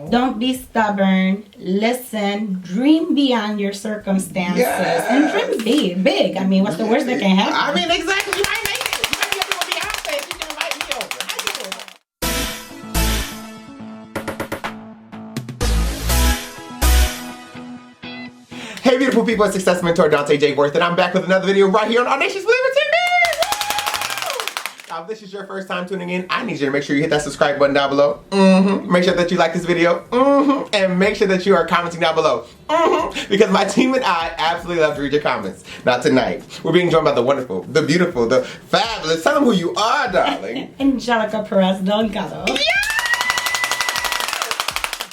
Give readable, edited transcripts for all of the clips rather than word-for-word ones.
Don't be stubborn. Listen. Dream beyond your circumstances. Yes. And dream big. I mean, what's the worst that can happen? I mean, exactly. You might make it. You might be able to Beyonce if you can invite me over. How you doing? Hey, beautiful people, it's Success Mentor Dante J. Worth, and I'm back with another video right here on Audacious Believer TV. Now, if this is your first time tuning in, I need you to make sure you hit that subscribe button down below. Make sure that you like this video. And make sure that you are commenting down below. Because my team and I absolutely love to read your comments. Now, tonight, we're being joined by the wonderful, the beautiful, the fabulous. Tell them who you are, darling. Angelica Perez-Delgado.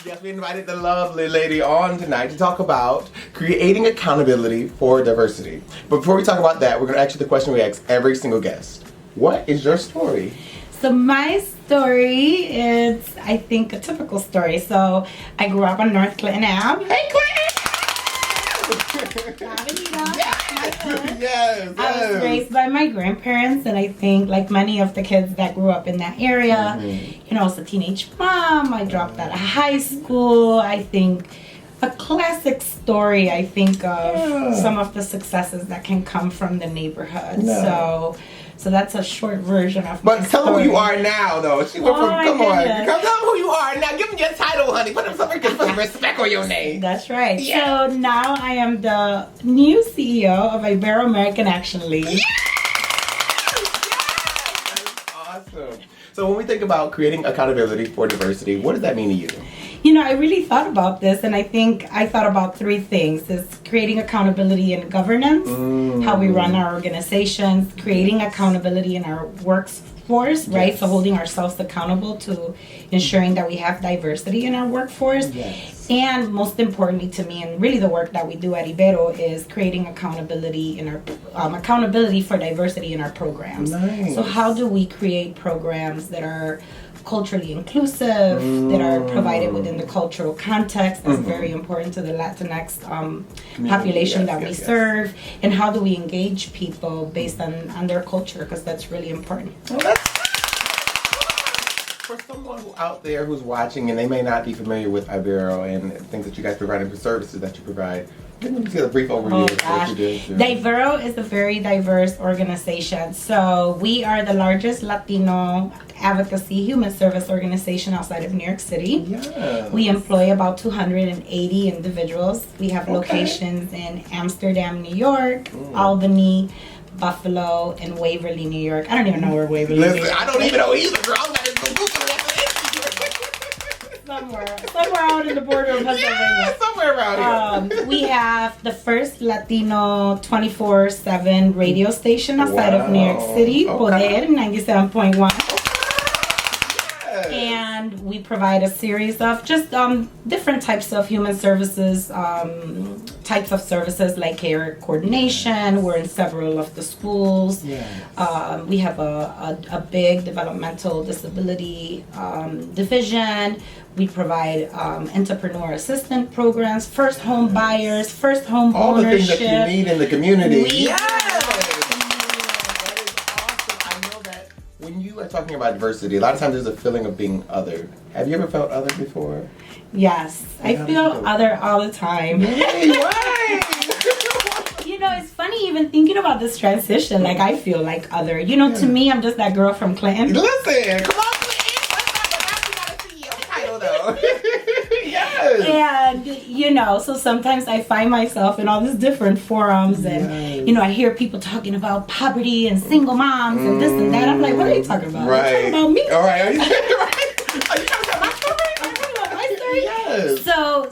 Yes, we invited the lovely lady on tonight to talk about creating accountability for diversity. But before we talk about that, we're going to ask you the question we ask every single guest. What is your story? So my story is, I think, a typical story. So I grew up on North Clinton Ave. Hey, Clinton! Yes. I was raised by my grandparents, and I think, like many of the kids that grew up in that area, you know, I was a teenage mom. I dropped out of high school. I think a classic story, I think, of some of the successes that can come from the neighborhood. So that's a short version of my But tell them who you are now, though. She went from, come on. Tell them who you are now. Give them your title, honey. Put some respect on your name. That's right. Yeah. So now I am the new CEO of Ibero-American Action League. Yes! That's awesome. So when we think about creating accountability for diversity, what does that mean to you? You know, I really thought about this, and I think I thought about three things. It's creating accountability in governance, how we run our organizations, creating accountability in our workforce, right? So holding ourselves accountable to ensuring that we have diversity in our workforce. And most importantly to me, and really the work that we do at Ibero, is creating accountability in our accountability for diversity in our programs. So how do we create programs that are culturally inclusive, that are provided within the cultural context that's very important to the Latinx population that we serve, and how do we engage people based on their culture, because that's really important. For someone out there who's watching and they may not be familiar with Ibero and things that you guys provide and the services that you provide, give me a brief overview of what you do. Ibero is a very diverse organization. So we are the largest Latino advocacy human service organization outside of New York City. Yes. We employ about 280 individuals. We have locations in Amsterdam, New York, Albany, Buffalo, and Waverly, New York. I don't even know where Waverly is. Listen, I don't even know either, girl. I'm not even Somewhere out in the border of Pennsylvania. Yeah, somewhere around here. We have the first Latino 24/7 radio station outside of New York City, Poder 97.1. And we provide a series of just different types of human services, types of services like care coordination. We're in several of the schools. We have a big developmental disability division. We provide entrepreneur assistant programs, first home buyers, first home all ownership. All the things that you need in the community. When you are talking about diversity, a lot of times there's a feeling of being othered. Have you ever felt othered before? Yes, I feel othered all the time. Hey, why? You know, it's funny even thinking about this transition. Like, I feel like othered. You know, to me, I'm just that girl from Clinton. Listen, come on, Clinton. Yes. And, you know, so sometimes I find myself in all these different forums and, you know, I hear people talking about poverty and single moms and this and that. I'm like, what are you talking about? Right. Are you talking about me? All right. Are you talking about my story? Are you talking about my story? Yes.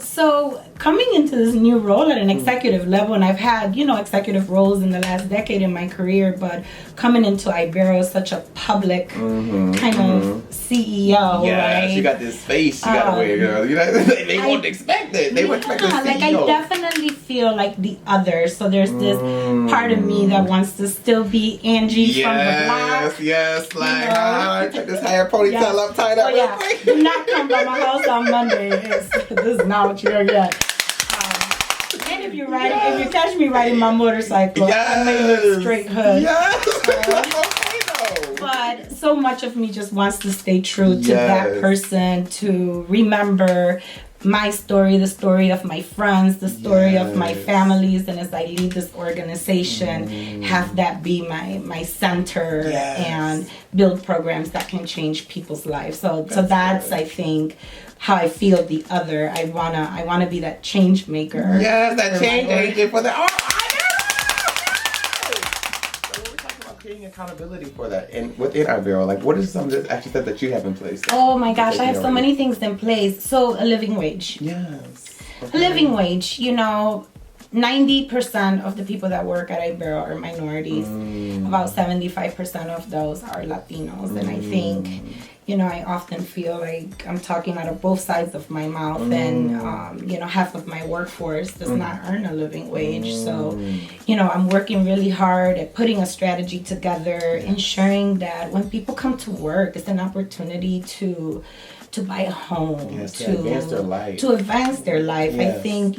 So coming into this new role at an executive level, and I've had, you know, executive roles in the last decade in my career, but coming into Ibero is such a public kind of CEO, right? You got this face you got to wear, girl. You know, they won't expect it. They wouldn't expect the CEO. Like, I definitely feel like the other. So there's this part of me that wants to still be Angie from the block. Yes, like, take this hair ponytail up, tied up real quick. Do not come by my house on Monday. This is not what you're gonna get. And if you catch me riding my motorcycle, I may look straight hood. Yes. But But so much of me just wants to stay true to that person, to remember my story, the story of my friends, the story of my families, and as I lead this organization, have that be my center and build programs that can change people's lives. So that's I think how I feel the other. I wanna be that change maker. Yes, that change agent for the creating accountability for that, and within our bureau, like what is some of the action steps that you have in place? Oh my gosh, I have so many things in place. So a living wage. Yes. A living wage, 90% of the people that work at iBureau are minorities. About 75% of those are Latinos. And I think, I often feel like I'm talking out of both sides of my mouth. And, half of my workforce does not earn a living wage. So, I'm working really hard at putting a strategy together, ensuring that when people come to work, it's an opportunity to buy a home, to advance their life. I think,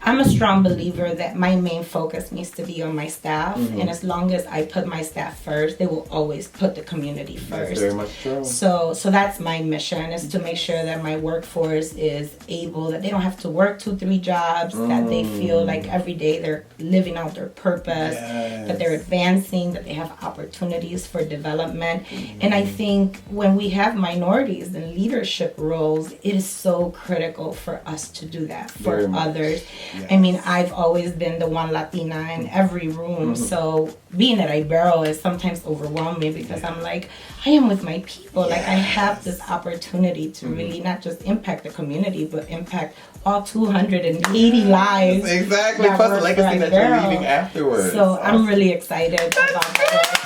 I'm a strong believer that my main focus needs to be on my staff. And as long as I put my staff first, they will always put the community first. That's very much true. So that's my mission, is to make sure that my workforce is able, that they don't have to work 2-3 jobs, that they feel like every day they're living out their purpose, that they're advancing, that they have opportunities for development. And I think when we have minorities in leadership roles, it is so critical for us to do that for others. I mean, I've always been the one Latina in every room, so being at iBureau is sometimes overwhelming because I'm like, I am with my people. Like, I have this opportunity to really not just impact the community, but impact all 280 lives. Exactly, plus the legacy that you're leaving afterwards. So I'm really excited about that.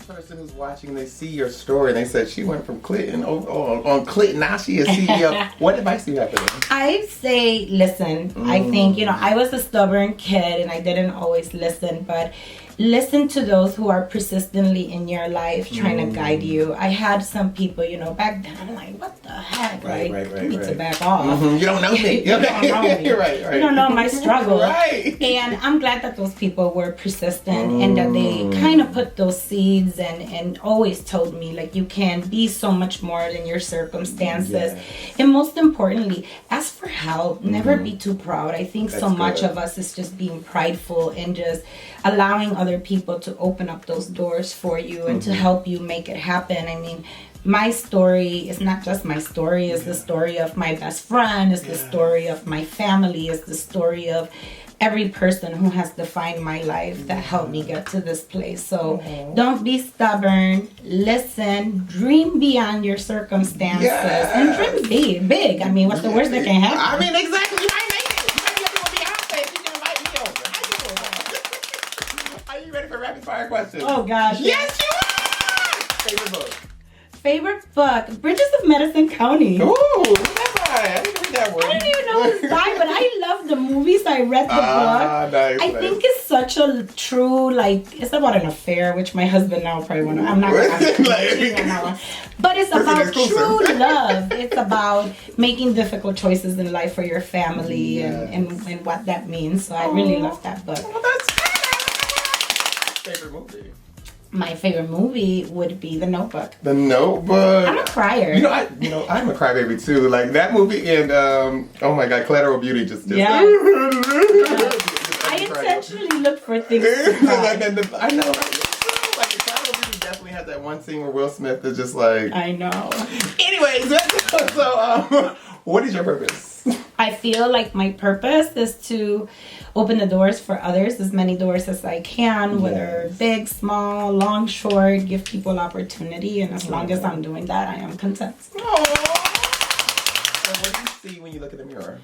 Person who's watching, they see your story and they said she went from Clinton on Clinton, now she is CEO. What advice do you have for them? I say listen. I think, I was a stubborn kid and I didn't always listen, but listen to those who are persistently in your life trying to guide you. I had some people, back then I'm like, what the heck? Right. You need to back off. You don't know me. You don't know me. Right. You don't know my struggle. Right. And I'm glad that those people were persistent and that they kind of put those seeds and always told me, like, you can be so much more than your circumstances. And most importantly, ask for help. Never be too proud. I think so much of us is just being prideful and just allowing other people to open up those doors for you and to help you make it happen. I mean, my story is not just my story, it's the story of my best friend, it's the story of my family, it's the story of every person who has defined my life that helped me get to this place. So don't be stubborn, listen, dream beyond your circumstances, and dream big. I mean, what's the worst that can happen? I mean, exactly. You might make it. You might be able to be out there if you can invite me over. Are you ready for rapid fire questions? Oh gosh. Yes, you are! Favorite book? Favorite book? Bridges of Madison County. Ooh, I didn't read that one. I didn't even know it was by, but I love the movies. I read the book. Nice, I think it's such a true, it's about an affair, which my husband now probably won't know. I'm not going to ask him on that one. But it's about true love. It's about making difficult choices in life for your family and what that means. So I really love that book. Oh, that's good. Favorite movie? My favorite movie would be The Notebook. The Notebook. I'm a crier. I'm a crybaby too. Like that movie and oh my God, Collateral Beauty just. Yeah. I intentionally look for things to cry. I know. Like Collateral Beauty definitely had that one scene where Will Smith is just like. I know. Anyways, so what is your purpose? I feel like my purpose is to open the doors for others, as many doors as I can, whether big, small, long, short, give people opportunity. And as long as I'm doing that, I am content. Aww. So what do you see when you look in the mirror?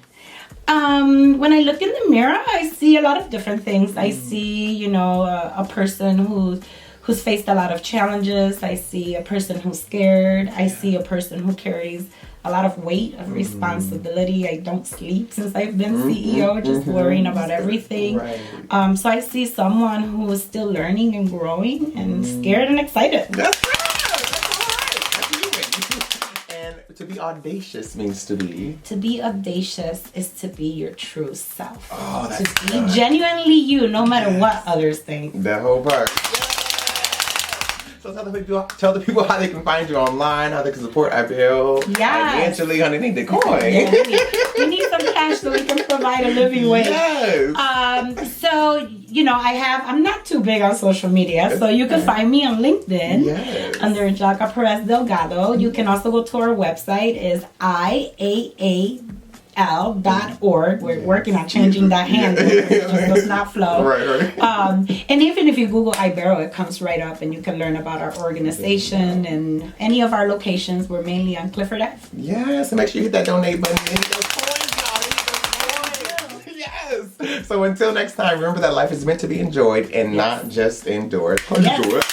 When I look in the mirror, I see a lot of different things. I see, a person who's faced a lot of challenges. I see a person who's scared. I see a person who carries a lot of weight of responsibility. I don't sleep since I've been CEO, just worrying about everything. Right. So I see someone who is still learning and growing and scared and excited. That's right. That's all right. That's you. And to be audacious means to be? To be audacious is to be your true self. Oh, that's to be genuinely you, no matter what others think. That whole part. So tell the people how they can find you online, how they can support IBL financially, how they need the coin. Yeah, we need some cash so we can provide a living wage. Yes. So, I'm not too big on social media, so you can find me on LinkedIn under Angelica Perez-Delgado. You can also go to our website, is IAAL.org. We're working on changing that handle. It just does not flow. Right. And even if you Google Ibero, it comes right up and you can learn about our organization and any of our locations. We're mainly on Clifford Ave. Yes, and make sure you hit that donate button. Yes. So until next time, remember that life is meant to be enjoyed and not just endured. Yes.